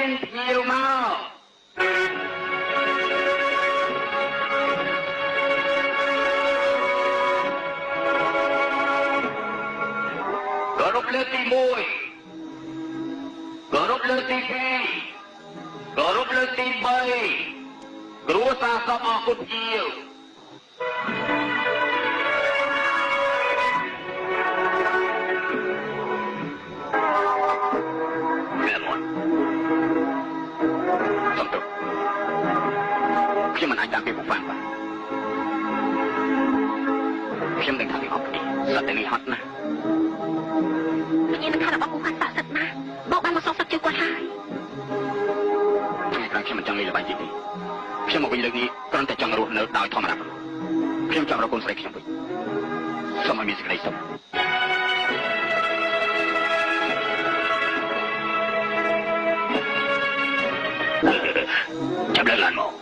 មានភ្ញៀវមកគោរពលើកទី1គោរពលើកទី2គោរពលើកទី3គ្រួសារសពអរគុណជាវខ្ញុំមិនអាចតាមពីបុព្វាបានខ្ញុំនឹងថាពីអត់ទេសត្វនេះហត់ណាស់ខ្ញុំនឹងថារបស់បុព្វាស័ក្តិសិទ្ធណាស់បោកបានមកសងសឹកជើគាត់ហើយថ្ងៃក្រោយខ្ញុំមិនចង់លេងល្បែងទៀតទេខ្ញុំមកវិញលើកនេះគ្រាន់តែចង់រស់នៅដោយធម្មតាខ្ញុំចង់រកកូនស្រីខ្ញុំវិញសូមឲ្យមានសេចក្តីសុខចាប់លើឡើងមក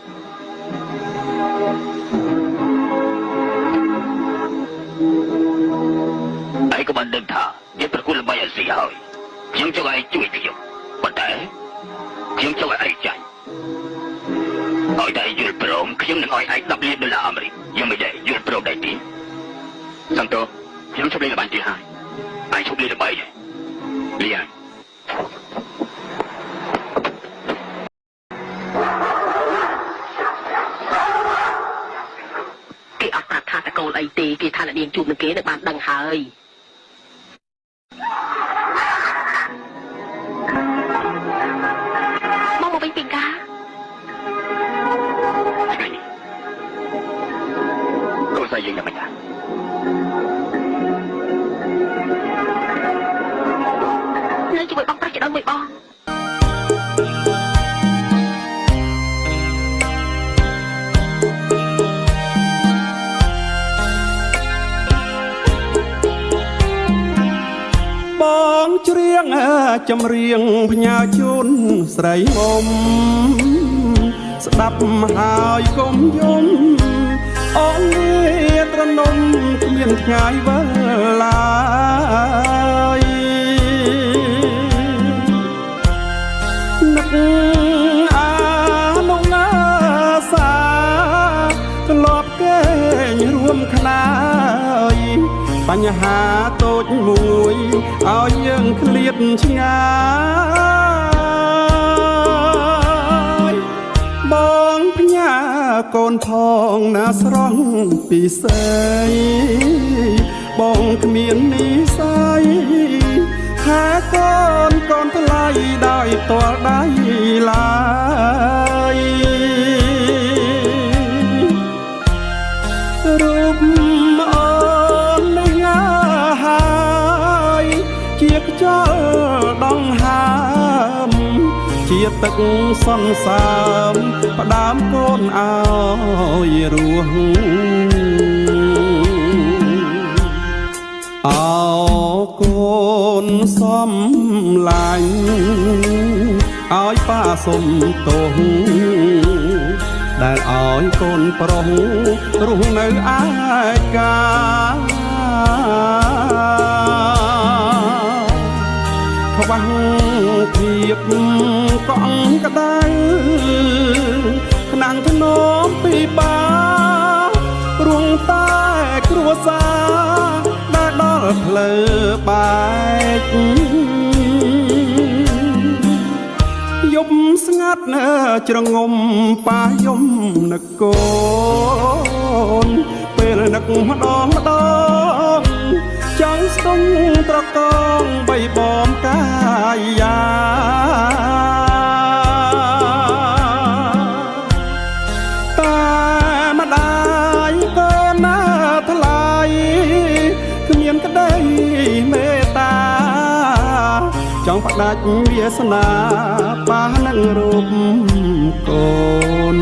ឯងក៏បានដឹងថាវាប្រគល់ល្បីអាស៊ីហើយខ្ញុំចង់ឲ្យជួយខ្ញុំប៉ុន្តែខ្ញុំចង់ឲ្យឯងចាញ់ឲ្យតែយល់ព្រមខ្ញុំនឹងឲ្យឯង$10 លានអាមេរិកយើងមិនដែរយល់ព្រមដែរទេសន្តោខ្ញុំជប់លេងល្បែងទៀតហើយឯងជប់លេងល្បែងលីហើយគេអត់ប្រាប់ថាតកូលអីទេគេថាអ្នកនាងជួបនឹងគេនៅបានដឹងហើយមកវិញពីកាកូនស្រីយើងយ៉ាងម៉េចដែរនៅជាមួយបងប្រុសជាដល់មួយបងបងច្រៀងចម្រៀងផ្ញើជូនស្រីមុំស្ដាប់ហើយកុំយំអូននេះត្រនំគ្មានថ្ងៃវិលឡើយនឹកអានុងាសាធ្លាប់កេងរួមខ្នាយបញ្ហាតូចមួយឲ្យយើងឃ្លាតឆ្ងាយបងផ្ញើកូនផងណាស្រស់ពិសេសបងគ្មាននិស័យថាកូនថ្លៃដោយតលដៃឡើយរូបជាខ្យល់ដងហើមជាទឹកសន្សើមផ្ដើមកូនឲ្យរស់អោកូនសំឡាញ់ឲ្យប៉ាសុំទោសដែលឲ្យកូនប្រុសរស់នៅឯកាខ្វះភាពកក់ក្ដៅខ្លាំងធ្នមពីបារួងតែគ្រួសារដែលដល់ផ្លូវបែកយប់ស្ងាត់ជ្រងំប៉ាយំនឹកកូនពេលនឹកម្ដងចង់ស្ទង់ត្រកងបីបំកាយាតែម្ដាយកូនណាថ្លៃគ្មានក្ដីមេត្តាចង់ផ្ដាច់វាសនាប៉ះនឹងរូបកូន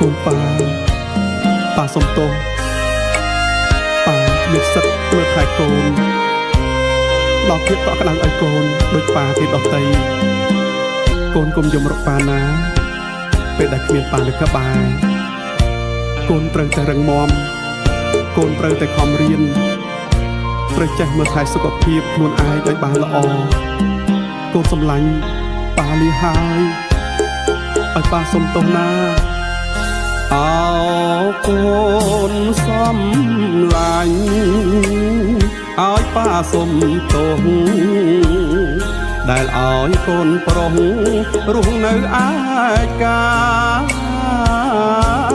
កូនប៉ាសុំទោសប៉ាមានសិទ្ធិមើលថែកូនដល់ភាពកក់ក្ដៅឲ្យកូនដូចប៉ាគេដទៃកូនកុំយំរកប៉ាណាពេលដែលគ្មានប៉ានៅក្បែរ កូនត្រូវតែរឹងមាំកូនត្រូវតែខំរៀនត្រូវចេះមើលថែសុខភាពខ្លួនឯងឲ្យបានល្អកូនសម្លាញ់ប៉ាលីហើយឲ្យប៉ាសុំទោសណាអោកូនសម្លាញ់ឲ្យប៉ាសុំទោសដែលឲ្យកូនប្រុសរស់នៅឯកា